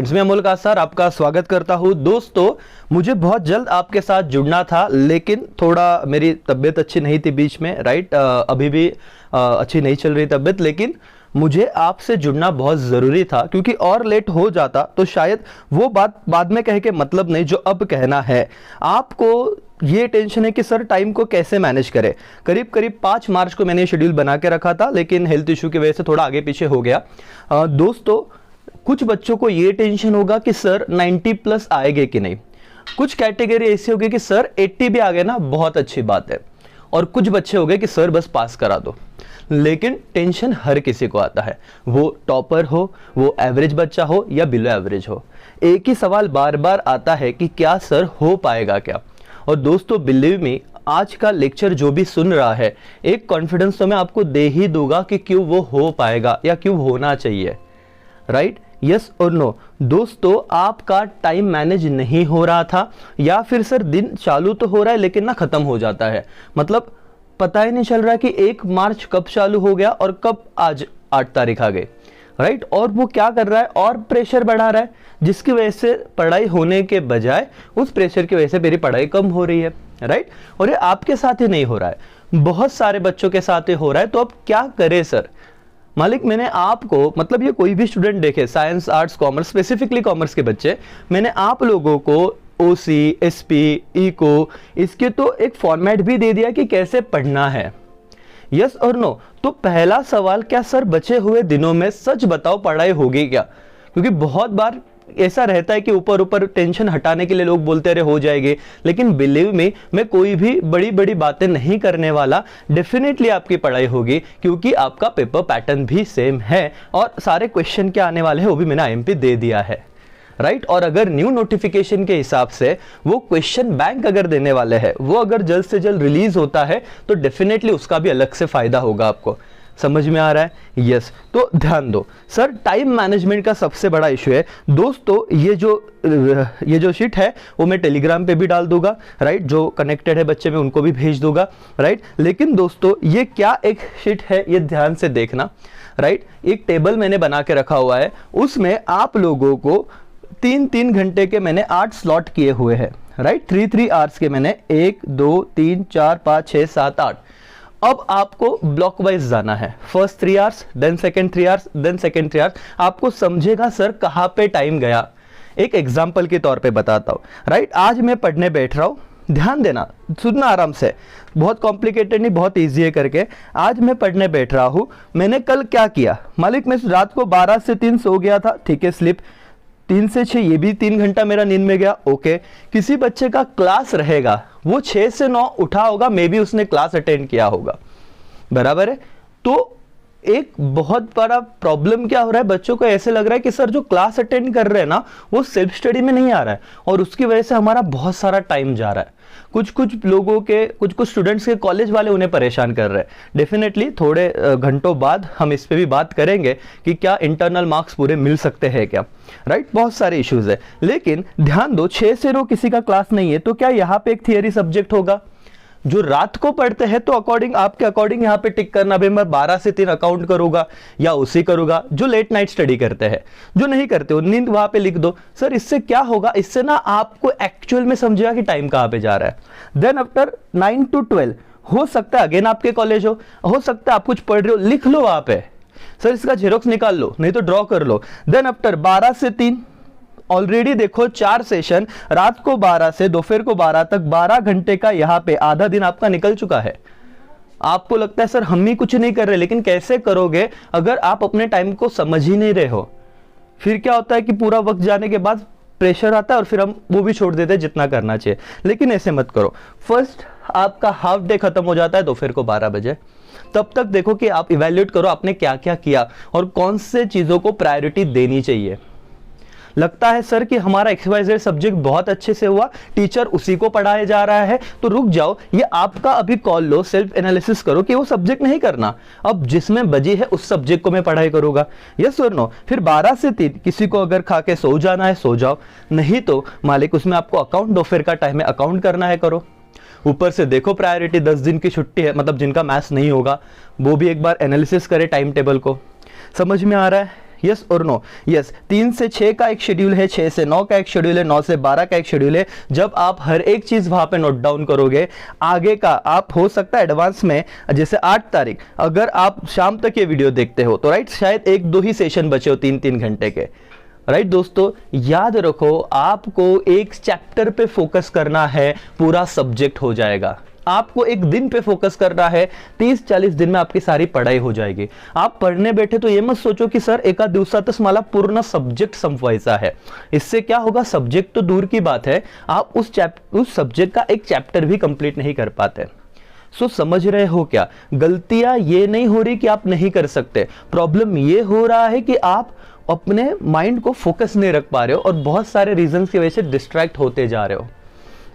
मैं अमोल का सर आपका स्वागत करता हूं। दोस्तों, मुझे बहुत जल्द आपके साथ जुड़ना था, लेकिन थोड़ा मेरी तबीयत अच्छी नहीं थी बीच में, राइट। अभी भी अच्छी नहीं चल रही तबीयत, लेकिन मुझे आपसे जुड़ना बहुत ज़रूरी था, क्योंकि और लेट हो जाता तो शायद वो बात बाद में कह के मतलब नहीं जो अब कहना है। आपको ये टेंशन है कि सर टाइम को कैसे मैनेज करें। करीब करीब 5 मार्च को मैंने शेड्यूल बना के रखा था, लेकिन हेल्थ इशू की वजह से थोड़ा आगे पीछे हो गया। दोस्तों, कुछ बच्चों को ये टेंशन होगा कि सर 90 प्लस आएंगे कि नहीं। कुछ कैटेगरी ऐसी होगी कि सर 80 भी आ गए ना, बहुत अच्छी बात है। और कुछ बच्चे हो गए कि सर बस पास करा दो। लेकिन टेंशन हर किसी को आता है, वो टॉपर हो, वो एवरेज बच्चा हो या बिलो एवरेज हो। एक ही सवाल बार बार आता है कि क्या सर हो पाएगा क्या। और दोस्तों, बिलीव मी, आज का लेक्चर जो भी सुन रहा है, एक कॉन्फिडेंस तो मैं आपको दे ही दूंगा कि क्यों वो हो पाएगा या क्यों होना चाहिए, राइट। यस और नो। दोस्तों, आपका टाइम मैनेज नहीं हो रहा था, या फिर सर दिन चालू तो हो रहा है लेकिन ना खत्म हो जाता है, मतलब पता ही नहीं चल रहा कि 1 मार्च कब चालू हो गया और कब आज 8 तारीख आ गई, राइट। और वो क्या कर रहा है, और प्रेशर बढ़ा रहा है, जिसकी वजह से पढ़ाई होने के बजाय उस प्रेशर की वजह से मेरी पढ़ाई कम हो रही है, राइट। और ये आपके साथ ही नहीं हो रहा है, बहुत सारे बच्चों के साथ ही हो रहा है। तो अब क्या करे सर। मालिक, मैंने आपको, मतलब ये कोई भी स्टूडेंट देखे, science, arts, commerce, specifically commerce के बच्चे, मैंने आप लोगों को ओसी, एसपी, इको, इसके तो एक फॉर्मेट भी दे दिया कि कैसे पढ़ना है। यस और नो। तो पहला सवाल, क्या सर बचे हुए दिनों में सच बताओ पढ़ाई होगी क्या। क्योंकि बहुत बार ऐसा रहता है कि ऊपर ऊपर टेंशन हटाने के लिए लोग बोलते रहे हो जाएगी, लेकिन बिलीव मी, मैं कोई भी बड़ी बड़ी बातें नहीं करने वाला। डेफिनेटली आपकी पढ़ाई होगी, क्योंकि आपका पेपर पैटर्न भी सेम है और सारे क्वेश्चन क्या आने वाले हैं वो भी मैंने आईएमपी दे दिया है, राइट। और अगर न्यू नोटिफिकेशन के हिसाब से वो क्वेश्चन बैंक अगर देने वाले हैं, वो अगर जल्द से जल्द रिलीज होता है तो डेफिनेटली उसका भी अलग से फायदा होगा आपको। समझ में आ रहा है। यस। तो ध्यान दो सर, टाइम मैनेजमेंट का सबसे बड़ा इशू है। दोस्तों, ये जो शीट है वो मैं टेलीग्राम पे भी डाल दूंगा, राइट। जो कनेक्टेड है बच्चे, मैं उनको भी भेज दूंगा, राइट। लेकिन दोस्तों, ये क्या एक शीट है, ये ध्यान से देखना, राइट। एक टेबल मैंने बना के रखा हुआ है, उसमें आप लोगों को 3-3 घंटे के मैंने 8 स्लॉट किए हुए हैं, राइट। 3-3 आवर्स के मैंने 1 2 3 4 5 6 7 8। अब आपको ब्लॉक वाइज जाना है। First 3 hours, then second 3 hours, then second 3 hours. आपको समझेगा सर कहां पे टाइम गया। एक एग्जांपल के तौर पे बताता हूं, राइट। आज मैं पढ़ने बैठ रहा हूं, ध्यान देना, सुनना आराम से, बहुत कॉम्प्लिकेटेड नहीं, बहुत ईजी है करके। आज मैं पढ़ने बैठ रहा हूं, मैंने कल क्या किया मालिक, मैं रात को 12 से 3 सो गया था, ठीक है, स्लिप। 3 से 6 ये भी 3 घंटा मेरा नींद में गया, ओके। किसी बच्चे का क्लास रहेगा, वो 6 से 9 उठा होगा, मे बी उसने क्लास अटेंड किया होगा, बराबर है। तो एक बहुत बड़ा प्रॉब्लम क्या हो रहा है, बच्चों को ऐसे लग रहा है कि सर जो क्लास अटेंड कर रहे हैं ना, वो सेल्फ स्टडी में नहीं आ रहा है, और उसकी वजह से हमारा बहुत सारा टाइम जा रहा है। कुछ लोगों के, कुछ स्टूडेंट्स के कॉलेज वाले उन्हें परेशान कर रहे हैं। डेफिनेटली थोड़े घंटों बाद हम इस पे भी बात करेंगे कि क्या इंटरनल मार्क्स पूरे मिल सकते हैं क्या, राइट। बहुत सारे इश्यूज है। लेकिन ध्यान दो, 6 से 9 किसी का क्लास नहीं है, तो क्या यहाँ पे एक थियरी सब्जेक्ट होगा। जो रात को पढ़ते हैं तो आपके अकॉर्डिंग यहाँ पे टिक करना, भाई मैं 12 से 3 अकाउंट करूंगा या उसी करूंगा। जो लेट नाइट स्टडी करते हैं, जो नहीं करते हो, नींद वहां पे लिख दो। सर इससे क्या होगा, इससे ना आपको एक्चुअल में समझेगा कि टाइम कहां पे जा रहा है। देन आफ्टर 9 to 12 हो सकता है अगेन आपके कॉलेज हो सकता है आप कुछ पढ़ रहे हो, लिख लो वहां पे। सर इसका जेरोक्स निकाल लो, नहीं तो ड्रॉ कर लो। देन आफ्टर 12 से 3 ऑलरेडी देखो 4 सेशन, रात को 12 से दोपहर को 12 तक, 12 घंटे का यहाँ पे आधा दिन आपका निकल चुका है। आपको लगता है सर हम ही कुछ नहीं कर रहे, लेकिन कैसे करोगे अगर आप अपने टाइम को समझ ही नहीं रहे हो। फिर क्या होता है कि पूरा वक्त जाने के बाद प्रेशर आता है और फिर हम वो भी छोड़ देते हैं जितना करना चाहिए। लेकिन ऐसे मत करो। फर्स्ट आपका हाफ डे खत्म हो जाता है दोपहर को 12 बजे, तब तक देखो कि आप इवैल्यूएट करो आपने क्या क्या किया और कौन से चीजों को प्रायोरिटी देनी चाहिए। लगता है सर कि हमारा XYZ सब्जेक्ट बहुत अच्छे से हुआ, टीचर उसी को पढ़ाया जा रहा है, तो रुक जाओ, ये आपका अभी कॉल लो, सेल्फ एनालिसिस करो कि वो सब्जेक्ट नहीं करना, अब जिसमें बजी है उस सब्जेक्ट को मैं पढ़ाई करूंगा। यस और नो। फिर 12 से 3 किसी को अगर खा के सो जाना है सो जाओ, नहीं तो मालिक उसमें आपको अकाउंट दोपहर का टाइम है, अकाउंट करना है करो। ऊपर से देखो प्रायोरिटी 10 दिन की छुट्टी है, मतलब जिनका मैथ्स नहीं होगा वो भी एक बार एनालिसिस करे टाइम टेबल को। समझ में आ रहा है। यस और नो? यस, 3 से 6 का एक शेड्यूल है, 6 से 9 का एक शेड्यूल है, 9 से 12 का एक शेड्यूल है। जब आप हर एक चीज वहां पे नोट डाउन करोगे, आगे का आप हो सकता है एडवांस में, जैसे 8 तारीख अगर आप शाम तक ये वीडियो देखते हो तो राइट, शायद 1-2 ही सेशन बचे हो 3-3 घंटे के, राइट दोस्तों। याद रखो, आपको एक चैप्टर पे फोकस करना है, पूरा सब्जेक्ट हो जाएगा। आपको एक दिन पे फोकस करना है, 30-40 दिन में आपकी सारी पढ़ाई हो जाएगी। आप पढ़ने बैठे तो ये मत सोचो कि सर एका दिवसातच मला पूर्ण सब्जेक्ट संपवायचा है। इससे क्या होगा, सब्जेक्ट तो दूर की बात है, आप उस सब्जेक्ट का एक चैप्टर भी कंप्लीट नहीं कर पाते। सो समझ रहे हो क्या? गलतियां ये नहीं हो रही कि आप नहीं कर सकते, प्रॉब्लम ये हो रहा है कि आप अपने माइंड को फोकस नहीं रख पा रहे हो और बहुत सारे रीजंस की वजह से डिस्ट्रैक्ट होते जा रहे हो।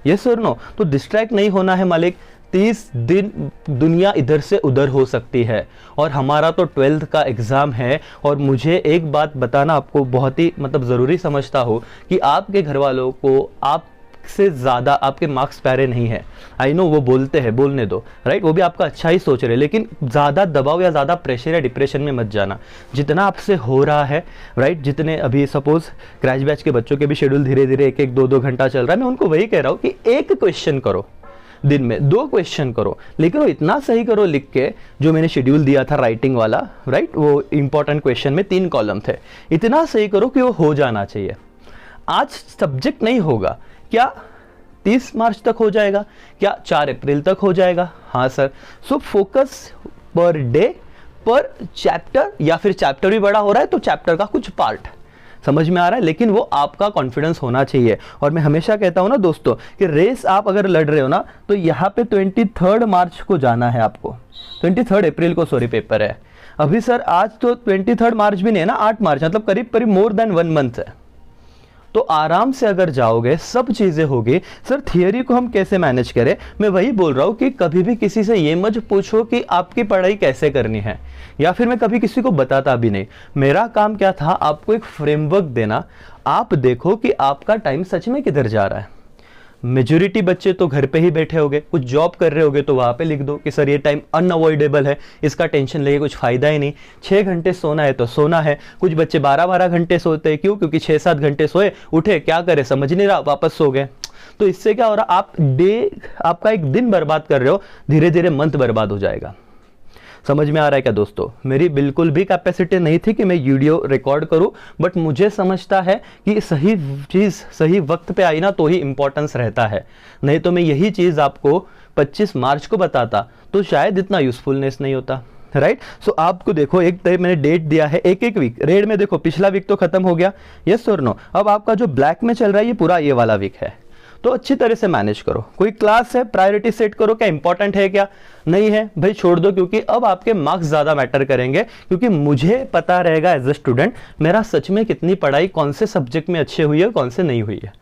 यस और नो? तो डिस्ट्रैक्ट नहीं होना है मालिक। 30 दिन दुनिया इधर से उधर हो सकती है और हमारा तो 12th का एग्जाम है। और मुझे एक बात बताना आपको बहुत ही ज़रूरी समझता हूँ कि आपके घर वालों को आपसे ज़्यादा आपके मार्क्स प्यारे नहीं है। आई नो वो बोलते हैं, बोलने दो, राइट, वो भी आपका अच्छा ही सोच रहे हैं, लेकिन ज़्यादा दबाव या ज़्यादा प्रेशर या डिप्रेशन में मत जाना। जितना आपसे हो रहा है, राइट, जितने अभी सपोज क्रैश बैच के बच्चों के भी शेड्यूल धीरे धीरे 1-1, 2-2 घंटा चल रहा है, मैं उनको वही कह रहा हूँ कि एक क्वेश्चन करो दिन में, 2 क्वेश्चन करो, लेकिन वो इतना सही करो लिख के, जो मैंने शेड्यूल दिया था राइटिंग वाला, राइट, वो इंपॉर्टेंट क्वेश्चन में 3 कॉलम थे, इतना सही करो कि वो हो जाना चाहिए। आज सब्जेक्ट नहीं होगा, क्या 30 मार्च तक हो जाएगा? क्या 4 अप्रैल तक हो जाएगा? हाँ sir. So focus per day पर चैप्टर, या फिर चैप्टर भी बड़ा हो रहा है तो चैप्टर का कुछ पार्ट, समझ में आ रहा है? लेकिन वो आपका कॉन्फिडेंस होना चाहिए। और मैं हमेशा कहता हूं ना दोस्तों कि रेस आप अगर लड़ रहे हो ना, तो यहाँ पे 23 मार्च को जाना है आपको, 23 अप्रैल को सॉरी पेपर है अभी सर। आज तो 23 मार्च भी नहीं है ना, 8 मार्च, मतलब करीब करीब मोर देन 1 मंथ है। तो आराम से अगर जाओगे सब चीजें होगी। सर थियरी को हम कैसे मैनेज करें? मैं वही बोल रहा हूं कि कभी भी किसी से ये मत पूछो कि आपकी पढ़ाई कैसे करनी है, या फिर मैं कभी किसी को बताता भी नहीं। मेरा काम क्या था, आपको एक फ्रेमवर्क देना। आप देखो कि आपका टाइम सच में किधर जा रहा है। मेजोरिटी बच्चे तो घर पे ही बैठे होगे, कुछ जॉब कर रहे होगे, तो वहां पे लिख दो कि सर ये टाइम अनअवॉइडेबल है, इसका टेंशन लेके कुछ फायदा ही नहीं। 6 घंटे सोना है तो सोना है। कुछ बच्चे 12-12 घंटे सोते हैं, क्यों? क्योंकि 6-7 घंटे सोए, उठे, क्या करे समझ नहीं रहा, वापस सो गए। तो इससे क्या हो रहा, आपका एक दिन बर्बाद कर रहे हो, धीरे धीरे मंथ बर्बाद हो जाएगा। समझ में आ रहा है क्या दोस्तों? मेरी बिल्कुल भी कैपेसिटी नहीं थी कि मैं वीडियो रिकॉर्ड करूं, बट मुझे समझता है कि सही चीज़ सही वक्त पे आई ना तो ही इंपॉर्टेंस रहता है। नहीं तो मैं यही चीज़ आपको 25 मार्च को बताता तो शायद इतना यूजफुलनेस नहीं होता, राइट। सो आपको देखो, एक तरह मैंने डेट दिया है, एक वीक। रेड में देखो पिछला वीक तो खत्म हो गया, यस और नो। अब आपका जो ब्लैक में चल रहा है ये पूरा ये वाला वीक है। तो अच्छी तरह से मैनेज करो। कोई क्लास है, प्रायोरिटी सेट करो, क्या इंपॉर्टेंट है क्या नहीं है भाई छोड़ दो, क्योंकि अब आपके मार्क्स ज्यादा मैटर करेंगे। क्योंकि मुझे पता रहेगा एज ए स्टूडेंट मेरा सच में कितनी पढ़ाई कौन से सब्जेक्ट में अच्छे हुई है, कौन से नहीं हुई है।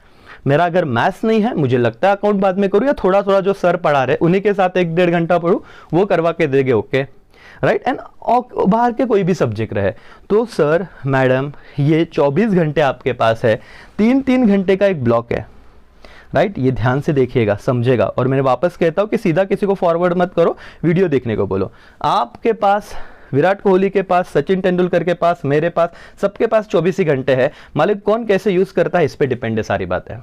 मेरा अगर मैथ्स नहीं है, मुझे लगता है अकाउंट बाद में करूँ, या थोड़ा थोड़ा जो सर पढ़ा रहे उन्हीं के साथ 1-1.5 घंटा पढ़ूँ, वो करवा के देंगे, ओके राइट। एंड बाहर के कोई भी सब्जेक्ट रहे तो सर मैडम ये 24 घंटे आपके पास है, 3-3 घंटे का एक ब्लॉक है, राइट। ये ध्यान से देखिएगा, समझेगा। और मैंने वापस कहता हूं कि सीधा किसी को फॉरवर्ड मत करो, वीडियो देखने को बोलो। आपके पास विराट कोहली के पास, सचिन तेंदुलकर के पास, मेरे पास, सबके पास 24 ही घंटे है। मालिक कौन कैसे यूज करता है इस पे डिपेंड है सारी बात है।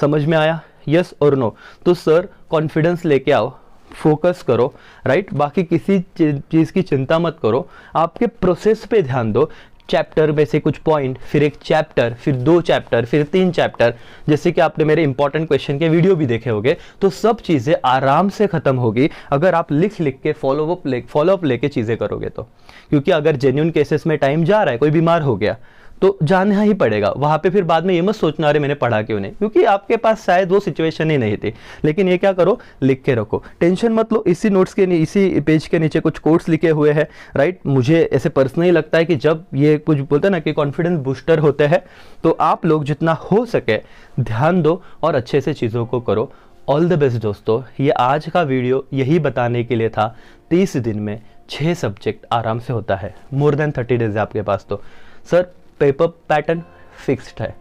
समझ में आया, यस और नो? तो सर कॉन्फिडेंस लेके आओ, फोकस करो, राइट। बाकी किसी चीज की चिंता मत करो, आपके प्रोसेस पे ध्यान दो। चैप्टर में से कुछ पॉइंट, फिर एक चैप्टर, फिर 2 चैप्टर, फिर 3 चैप्टर, जैसे कि आपने मेरे इंपॉर्टेंट क्वेश्चन के वीडियो भी देखे होंगे। तो सब चीजें आराम से खत्म होगी अगर आप लिख के फॉलोअप लेके चीजें करोगे तो। क्योंकि अगर जेन्युइन केसेस में टाइम जा रहा है, कोई बीमार हो गया तो जाना ही पड़ेगा वहां पे। फिर बाद में ये मत सोचना अरे मैंने पढ़ा क्यों नहीं, क्योंकि आपके पास शायद वो सिचुएशन ही नहीं थी। लेकिन ये क्या करो, लिख के रखो, टेंशन मत लो। इसी नोट्स के इसी पेज के नीचे कुछ कोट्स लिखे हुए हैं, राइट। मुझे ऐसे पर्सनली लगता है कि जब ये कुछ बोलते हैं ना कि कॉन्फिडेंस बूस्टर होते हैं, तो आप लोग जितना हो सके ध्यान दो और अच्छे से चीज़ों को करो। ऑल द बेस्ट दोस्तों। ये आज का वीडियो यही बताने के लिए था, 30 दिन में 6 सब्जेक्ट आराम से होता है, मोर देन 30 डेज है आपके पास। तो सर पेपर पैटर्न फिक्स्ड है,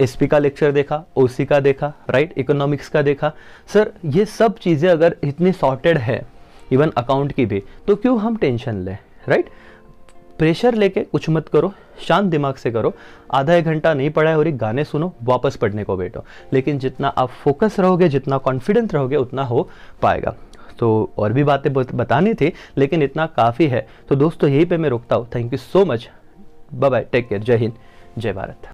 एसपी का लेक्चर देखा, ओसी का देखा, राइट, इकोनॉमिक्स का देखा। सर ये सब चीज़ें अगर इतनी सॉर्टेड है, इवन अकाउंट की भी, तो क्यों हम टेंशन लें, राइट। प्रेशर लेके कुछ मत करो, शांत दिमाग से करो। आधा एक घंटा नहीं पढ़ा है और एक गाने सुनो, वापस पढ़ने को बैठो। लेकिन जितना आप फोकस रहोगे, जितना कॉन्फिडेंट रहोगे, उतना हो पाएगा। तो और भी बातें बतानी थी, लेकिन इतना काफ़ी है। तो दोस्तों यहीं पे मैं रुकता हूँ। Thank you so much, bye bye, take care, जय हिंद, जय भारत।